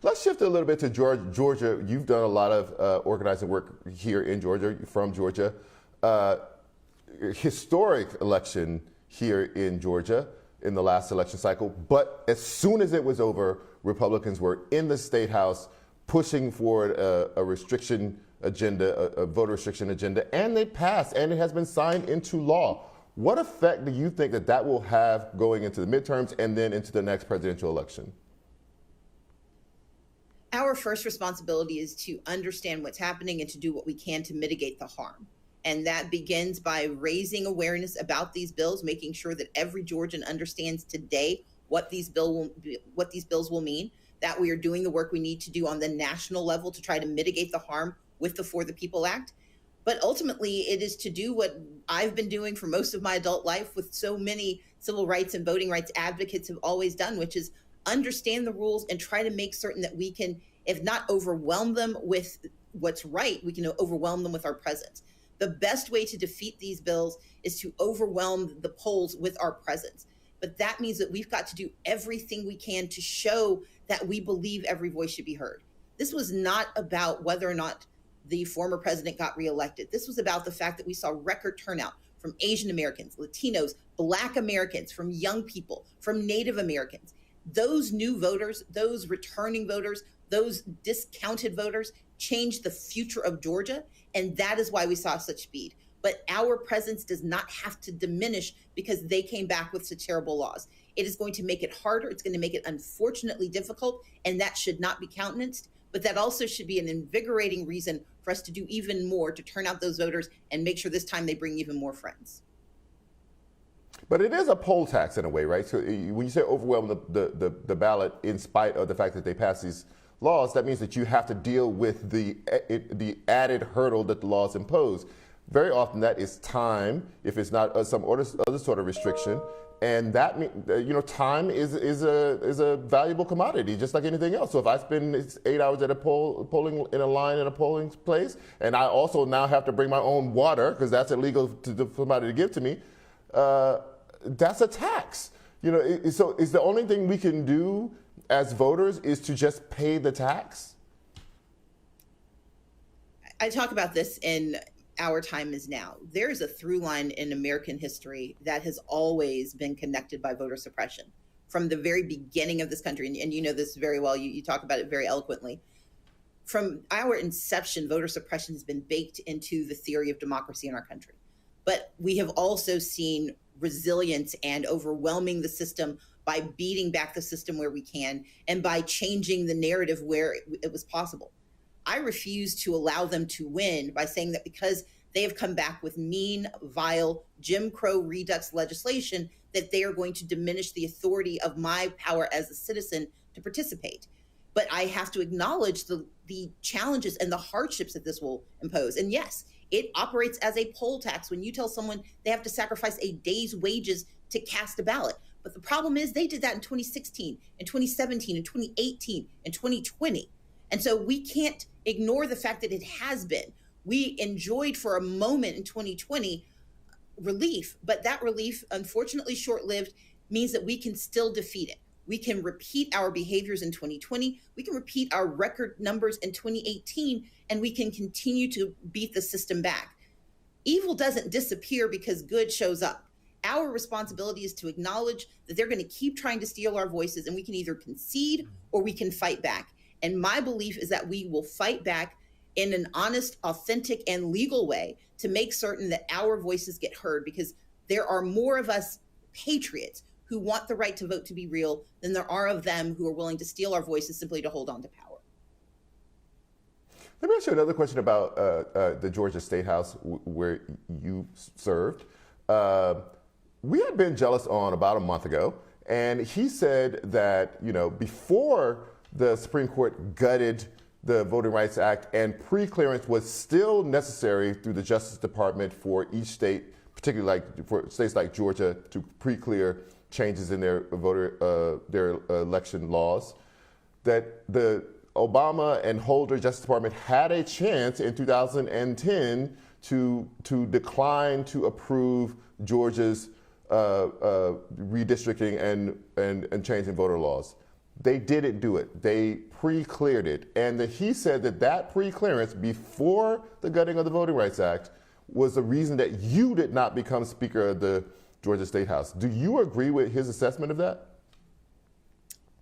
Let's shift a little bit to Georgia. You've done a lot of organizing work here in Georgia, from Georgia. Historic election here in Georgia in the last election cycle. But as soon as it was over, Republicans were in the State House pushing forward a restriction agenda, a voter restriction agenda, and they passed, and it has been signed into law. What effect do you think that that will have going into the midterms and then into the next presidential election? Our first responsibility is to understand what's happening and to do what we can to mitigate the harm. And that begins by raising awareness about these bills, making sure that every Georgian understands today what these bills will mean, that we are doing the work we need to do on the national level to try to mitigate the harm with the For the People Act. But ultimately, it is to do what I've been doing for most of my adult life with so many civil rights and voting rights advocates have always done, which is understand the rules and try to make certain that we can, if not overwhelm them with what's right, we can overwhelm them with our presence. The best way to defeat these bills is to overwhelm the polls with our presence. But that means that we've got to do everything we can to show that we believe every voice should be heard. This was not about whether or not the former president got reelected. This was about the fact that we saw record turnout from Asian Americans, Latinos, Black Americans, from young people, from Native Americans. Those new voters, those returning voters, those discounted voters changed the future of Georgia, and that is why we saw such speed. But our presence does not have to diminish because they came back with such terrible laws. It is going to make it harder. It's going to make it unfortunately difficult, and that should not be countenanced. But that also should be an invigorating reason for us to do even more to turn out those voters and make sure this time they bring even more friends. But it is a poll tax in a way, right? So when you say overwhelm the ballot in spite of the fact that they pass these laws, that means that you have to deal with the added hurdle that the laws impose. Very often that is time, if it's not some other sort of restriction. And that means, time is a valuable commodity, just like anything else. So if I spend 8 hours at a polling in a line in a polling place, and I also now have to bring my own water because that's illegal for somebody to give to me, that's a tax. So is the only thing we can do as voters is to just pay the tax? I talk about this in Our Time Is Now. There is a through line in American history that has always been connected by voter suppression from the very beginning of this country. And you know this very well. You talk about it very eloquently. From our inception, voter suppression has been baked into the theory of democracy in our country. But we have also seen resilience and overwhelming the system by beating back the system where we can and by changing the narrative where it was possible. I refuse to allow them to win by saying that because they have come back with mean, vile, Jim Crow redux legislation, that they are going to diminish the authority of my power as a citizen to participate. But I have to acknowledge the challenges and the hardships that this will impose. And yes, it operates as a poll tax when you tell someone they have to sacrifice a day's wages to cast a ballot. But the problem is they did that in 2016, in 2017, in 2018, and 2020. And so we can't ignore the fact that it has been. We enjoyed for a moment in 2020 relief, but that relief, unfortunately short-lived, means that we can still defeat it. We can repeat our behaviors in 2020. We can repeat our record numbers in 2018, and we can continue to beat the system back. Evil doesn't disappear because good shows up. Our responsibility is to acknowledge that they're going to keep trying to steal our voices, and we can either concede or we can fight back. And my belief is that we will fight back in an honest, authentic, and legal way to make certain that our voices get heard, because there are more of us patriots who want the right to vote to be real than there are of them who are willing to steal our voices simply to hold on to power. Let me ask you another question about the Georgia State House where you served. We had been jealous on about a month ago, and he said that, before the Supreme Court gutted the Voting Rights Act and pre-clearance was still necessary through the Justice Department for each state, particularly for states like Georgia, to pre-clear changes in their election laws, that the Obama and Holder Justice Department had a chance in 2010 to decline to approve Georgia's redistricting and changing voter laws. they didn't do it. They pre-cleared it. And he said that that pre-clearance before the gutting of the Voting Rights Act was the reason that you did not become Speaker of the Georgia State House. Do you agree with his assessment of that?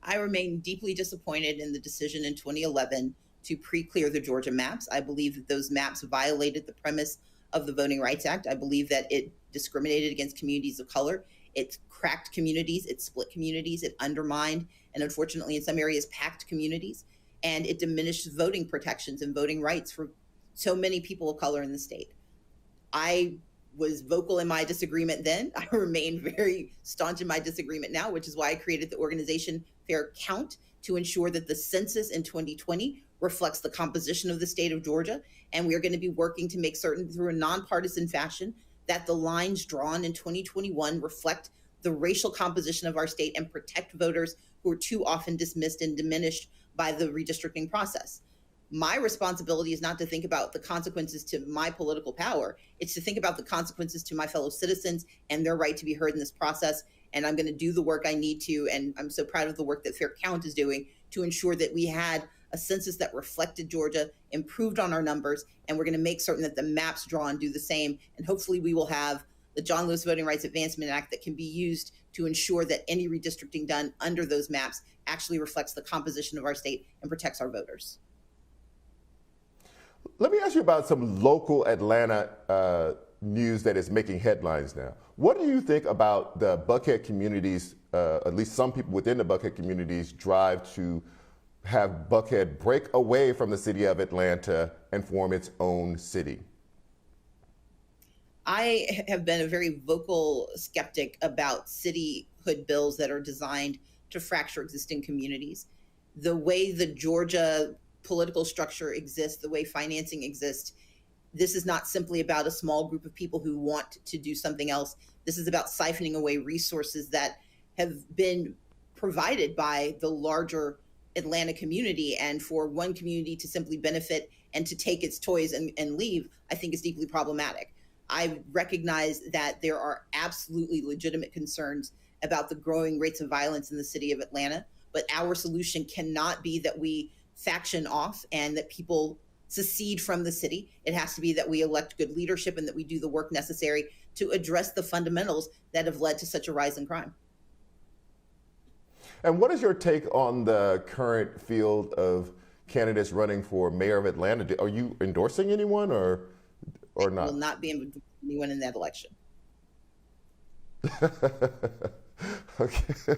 I remain deeply disappointed in the decision in 2011 to pre-clear the Georgia maps. I believe that those maps violated the premise of the Voting Rights Act. I believe that it discriminated against communities of color. It cracked communities, it split communities, it undermined, and unfortunately in some areas packed communities, and it diminished voting protections and voting rights for so many people of color in the state. I was vocal in my disagreement then. I remain very staunch in my disagreement now, which is why I created the organization Fair Count to ensure that the census in 2020 reflects the composition of the state of Georgia. And we are going to be working to make certain through a nonpartisan fashion that the lines drawn in 2021 reflect the racial composition of our state and protect voters who are too often dismissed and diminished by the redistricting process. My responsibility is not to think about the consequences to my political power. It's to think about the consequences to my fellow citizens and their right to be heard in this process. And I'm going to do the work I need to. And I'm so proud of the work that Fair Count is doing to ensure that we had a census that reflected Georgia, improved on our numbers, and we're going to make certain that the maps drawn do the same. And hopefully we will have the John Lewis Voting Rights Advancement Act that can be used to ensure that any redistricting done under those maps actually reflects the composition of our state and protects our voters. Let me ask you about some local Atlanta news that is making headlines now. What do you think about the Buckhead communities, at least some people within the Buckhead communities, drive to have Buckhead break away from the city of Atlanta and form its own city? I have been a very vocal skeptic about cityhood bills that are designed to fracture existing communities. The way the Georgia political structure exists, the way financing exists, this is not simply about a small group of people who want to do something else. This is about siphoning away resources that have been provided by the larger Atlanta community. And for one community to simply benefit and to take its toys and leave, I think is deeply problematic. I recognize that there are absolutely legitimate concerns about the growing rates of violence in the city of Atlanta, but our solution cannot be that we faction off and that people secede from the city. It has to be that we elect good leadership and that we do the work necessary to address the fundamentals that have led to such a rise in crime. And what is your take on the current field of candidates running for mayor of Atlanta? Are you endorsing anyone or not? I will not be endorsing anyone in that election. Okay.